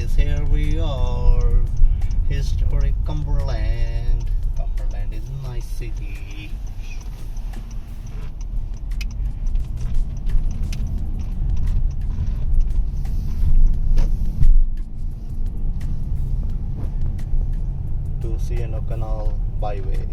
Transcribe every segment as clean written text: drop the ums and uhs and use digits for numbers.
guys, here we are. Historic Cumberland. Cumberland is a nice city. To C&O Canal byway.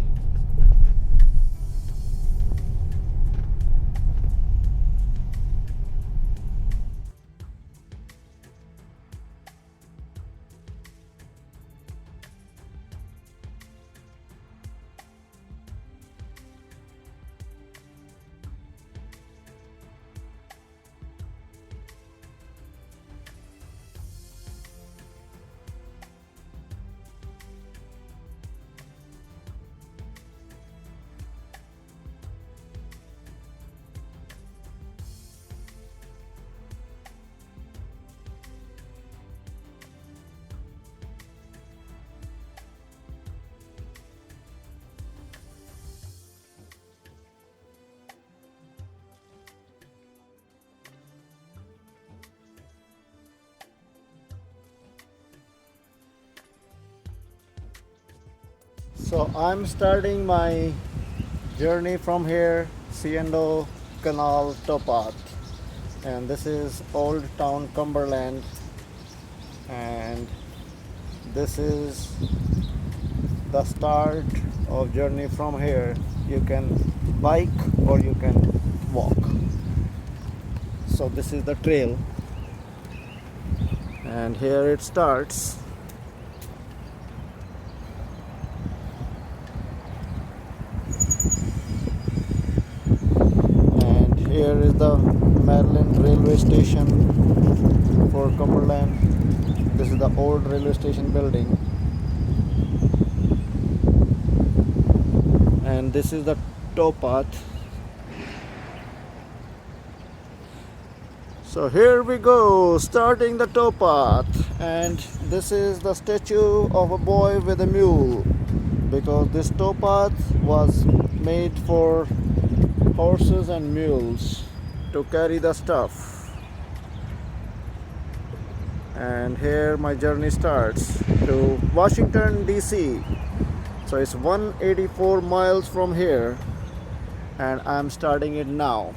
So I'm starting my journey from here, C&O Canal towpath, and this is Old Town Cumberland, and this is the start of journey from here. You can bike or you can walk. So this is the trail, and here it starts. Here is the Maryland railway station for Cumberland. This is the old railway station building, and this is the towpath. So here we go, starting the towpath, and this is the statue of a boy with a mule, because this towpath was made for horses and mules to carry the stuff. And here my journey starts to Washington DC. So it's 184 miles from here, and I'm starting it now.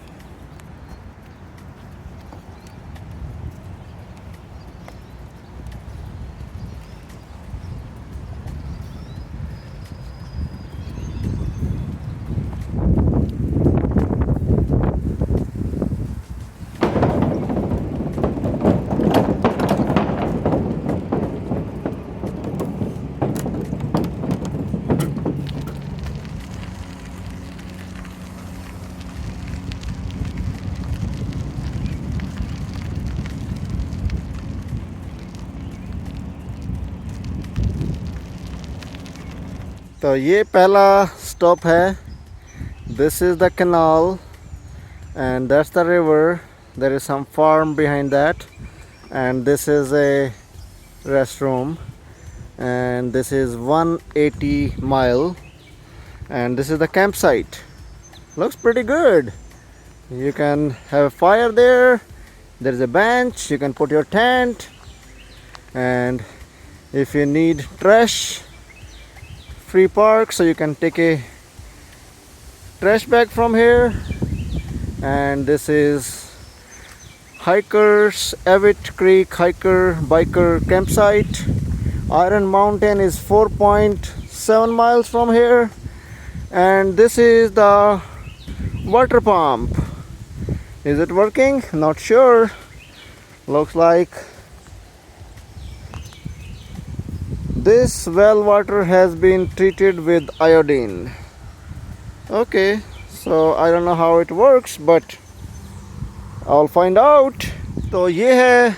तो ये पहला stop है. This is the canal, and that's the river. There is some farm behind that, and this is a restroom, and this is 180 mile, and this is the campsite. Looks pretty good. You can have a fire there. There is a bench. You can put your tent, and if you need trash, free park, so you can take a trash bag from here. And this is hikers, Abbott Creek hiker biker campsite. Iron Mountain is 4.7 miles from here, and this is the water pump. Is it working? Not sure. Looks like this well water has been treated with iodine. Okay, so I don't know how it works, but I'll find out. So ये है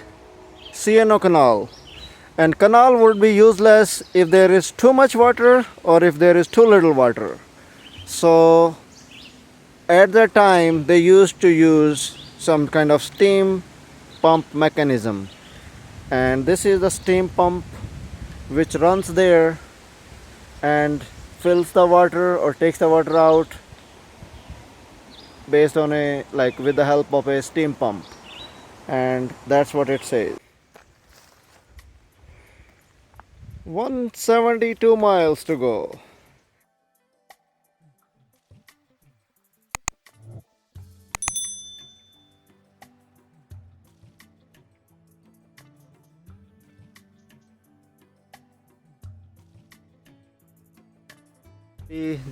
C&O Canal, and canal would be useless if there is too much water or if there is too little water. So at that time they used to use some kind of steam pump mechanism, and this is the steam pump which runs there and fills the water or takes the water out based on a, like, with the help of a steam pump, and that's what it says. 172 miles to go.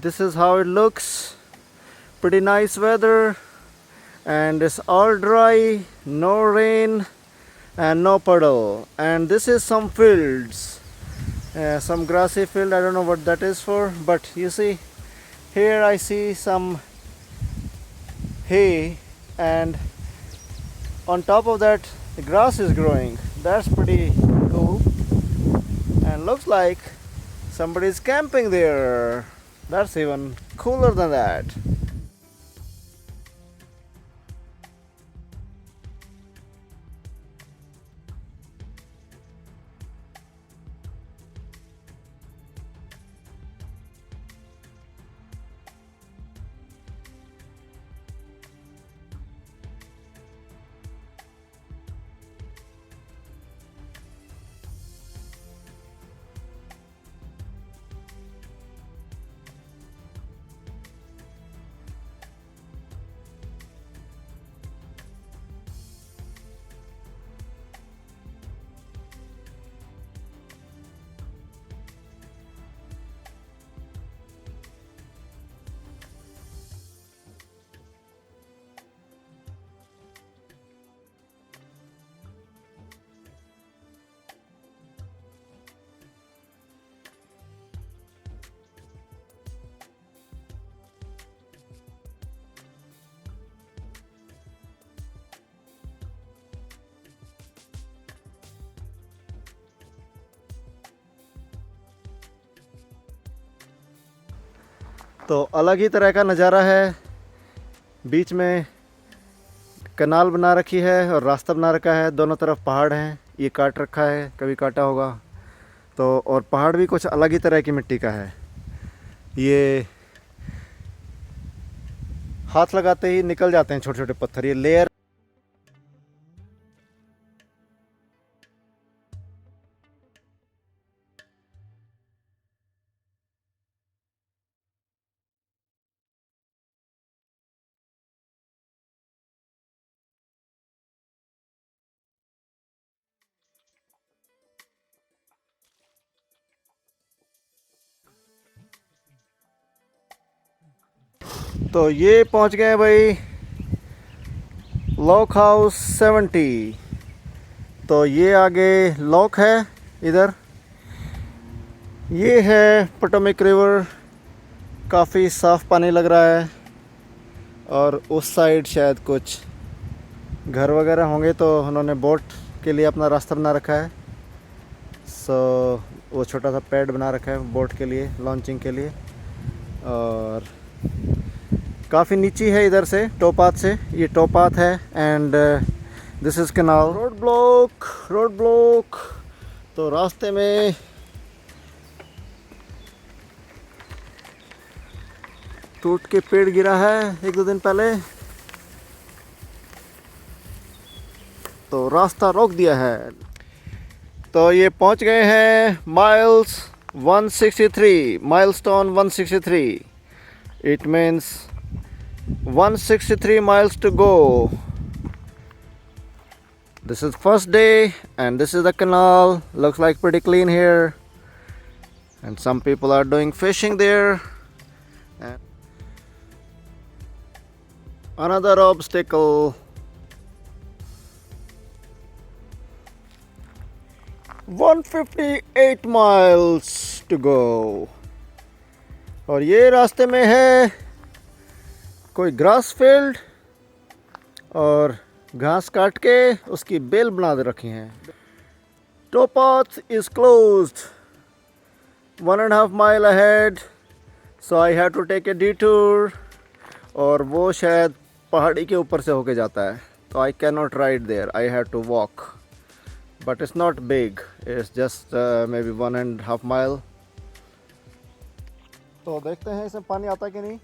This is how it looks. Pretty nice weather, and it's all dry, no rain and no puddle. And this is some fields, some grassy field. I don't know what that is for, but you see here I see some hay, and on top of that the grass is growing. That's pretty cool, and looks like somebody's camping there. That's even cooler than that. तो अलग ही तरह का नज़ारा है। बीच में कनाल बना रखी है और रास्ता बना रखा है, दोनों तरफ पहाड़ हैं। ये काट रखा है, कभी काटा होगा तो। और पहाड़ भी कुछ अलग ही तरह की मिट्टी का है। ये हाथ लगाते ही निकल जाते हैं छोटे छोटे पत्थर। ये लेयर तो ये पहुंच गए भाई लॉक हाउस 70। तो ये आगे लॉक है इधर। ये है पोटोमिक रिवर, काफ़ी साफ़ पानी लग रहा है। और उस साइड शायद कुछ घर वगैरह होंगे, तो उन्होंने बोट के लिए अपना रास्ता बना रखा है। सो वो छोटा सा पैड बना रखा है बोट के लिए, लॉन्चिंग के लिए। और काफ़ी नीची है इधर से टोपाथ से, ये टोपाथ है। And this is canal. Road block, road block. तो रास्ते में टूट के पेड़ गिरा है 1-2 दिन पहले, तो रास्ता रोक दिया है। तो ये पहुंच गए हैं miles 163, milestone 163। It means 163 miles to go. This is first day, and this is the canal. Looks like pretty clean here, and some people are doing fishing there. And another obstacle. 158 miles to go. और ये रास्ते में है कोई grass field, और घास काट के उसकी बेल बना दे रखी हैं। टोपाथ is closed 1.5 mile ahead, so I have to take a detour। और वो शायद पहाड़ी के ऊपर से होके जाता है, तो I cannot ride there, I have to walk। But it's not big, it's just maybe 1.5 mile। तो देखते हैं इसमें पानी आता कि नहीं।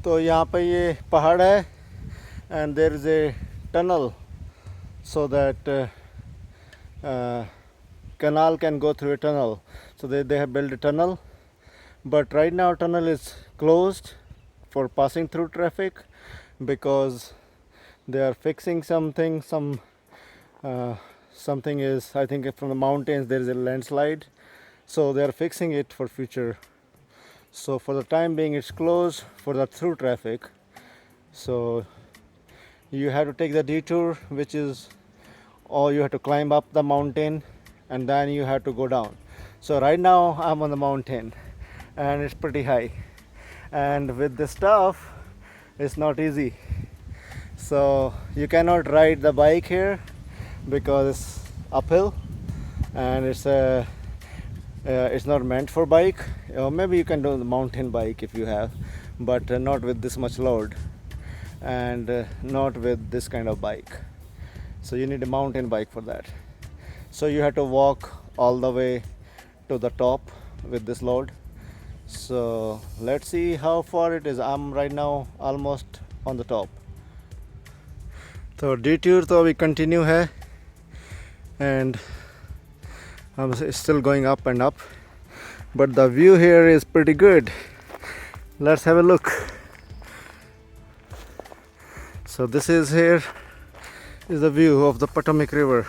तो यहाँ पे ये पहाड़ है and there is a tunnel so that canal can go through a tunnel. So they have built a tunnel, but right now tunnel is closed for passing through traffic because they are fixing something. Something is, I think, from the mountains there is a landslide, so they are fixing it for future. So for the time being it's closed for the through traffic. So you have to take the detour, which is, or you have to climb up the mountain and then you have to go down. So right now I'm on the mountain and it's pretty high, and with this stuff it's not easy. So you cannot ride the bike here because it's uphill and it's not meant for bike. Maybe you can do the mountain bike if you have, but not with this much load and not with this kind of bike. So you need a mountain bike for that. So you have to walk all the way to the top with this load. So let's see how far it is. I'm right now almost on the top. So detour तो अभी continue है and I'm still going up and up, but the view here is pretty good. Let's have a look. So this is here is the view of the Potomac River,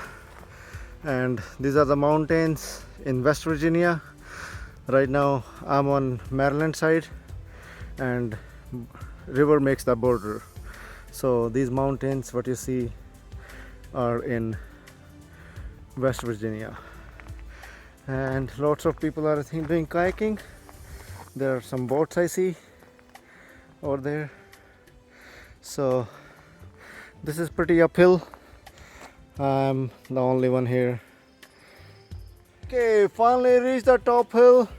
and these are the mountains in West Virginia. Right now I'm on Maryland side and river makes the border. So these mountains what you see are in West Virginia, and lots of people are, I think, doing kayaking. There are some boats I see over there. So this is pretty uphill. I'm the only one here. Okay, finally reached the top hill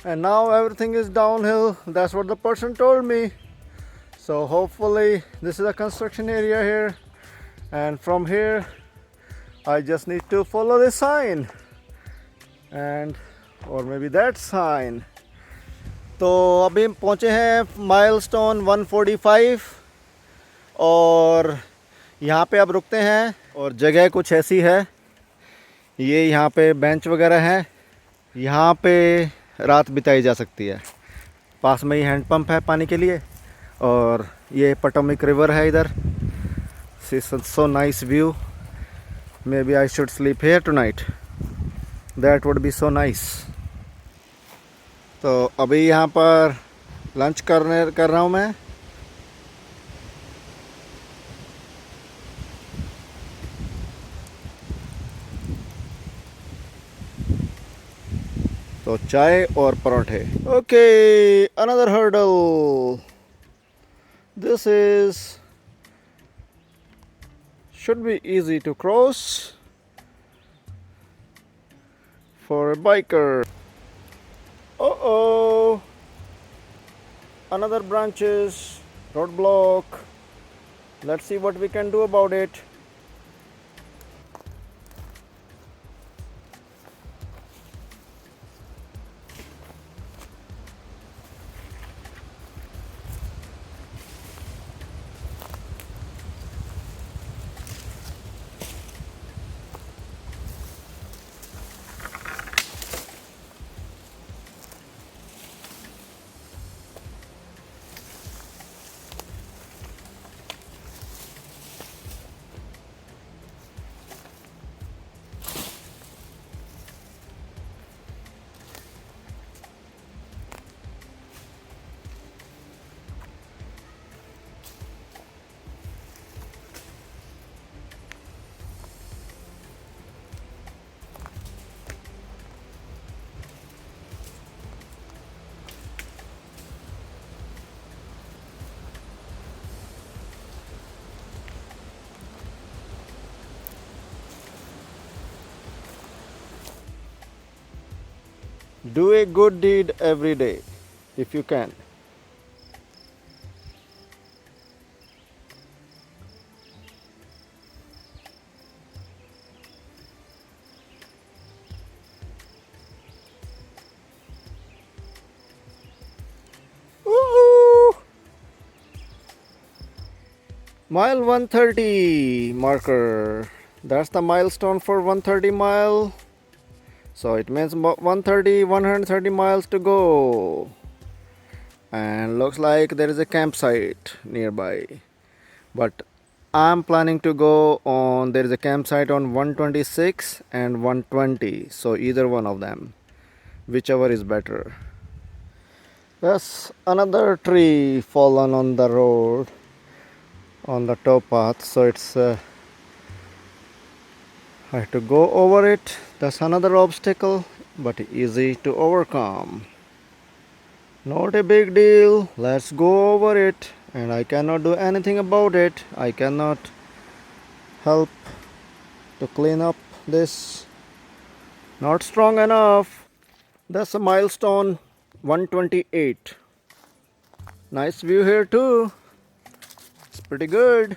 and now everything is downhill. That's what the person told me. So hopefully this is a construction area here, and from here I just need to follow this sign and or maybe that sign. तो अभी हम पहुँचे हैं milestone 145 और यहाँ पे अब रुकते हैं, और जगह कुछ ऐसी है, ये यहाँ पे बेंच वगैरह है, यहाँ पे रात बिताई जा सकती है। पास में ही हैंडपंप है पानी के लिए, और ये पोटोमैक रिवर है इधर। So nice view. Maybe I should sleep here tonight, that would be so nice. तो अभी यहाँ पर लंच कर रहा हूँ मैं। तो चाय और पराठे। Okay, another hurdle. This is should be easy to cross for a biker. Uh-oh, another branches, roadblock. Let's see what we can do about it. Do a good deed every day if you can. Woo-hoo! Mile 130 marker. That's the milestone for 130 mile. So it means 130 miles to go. And looks like there is a campsite nearby. But I'm planning to go on, there is a campsite on 126 and 120. So either one of them, whichever is better. There's another tree fallen on the road, on the towpath. So it's I have to go over it. That's another obstacle, but easy to overcome. Not a big deal. Let's go over it. And I cannot do anything about it. I cannot help to clean up this. Not strong enough. That's a milestone 128. Nice view here too. It's pretty good.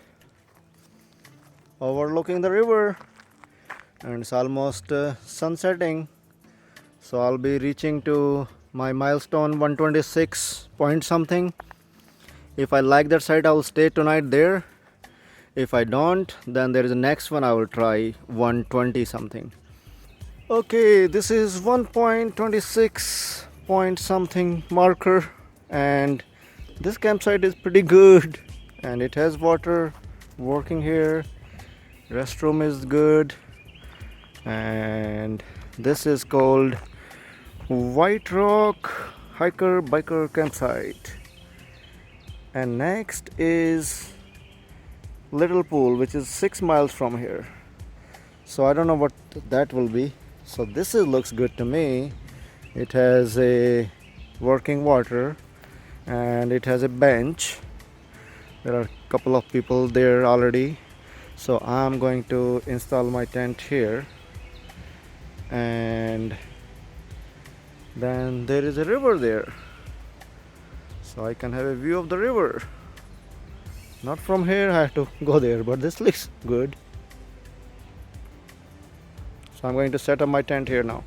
Overlooking the river. And it's almost sunsetting. So I'll be reaching to my milestone 126 point something. If I like that site, I will stay tonight there. If I don't, then there is the next one I will try 120 something. Okay, this is 1.26 point something marker, and this campsite is pretty good, and it has water working here. Restroom is good, and this is called White Rock Hiker Biker Campsite. And next is Little Pool, which is 6 miles from here. So I don't know what that will be. So this looks good to me. It has a working water and it has a bench. There are a couple of people there already. So I'm going to install my tent here. And then there is a river there. So I can have a view of the river. Not from here, I have to go there, but this looks good. So I'm going to set up my tent here now.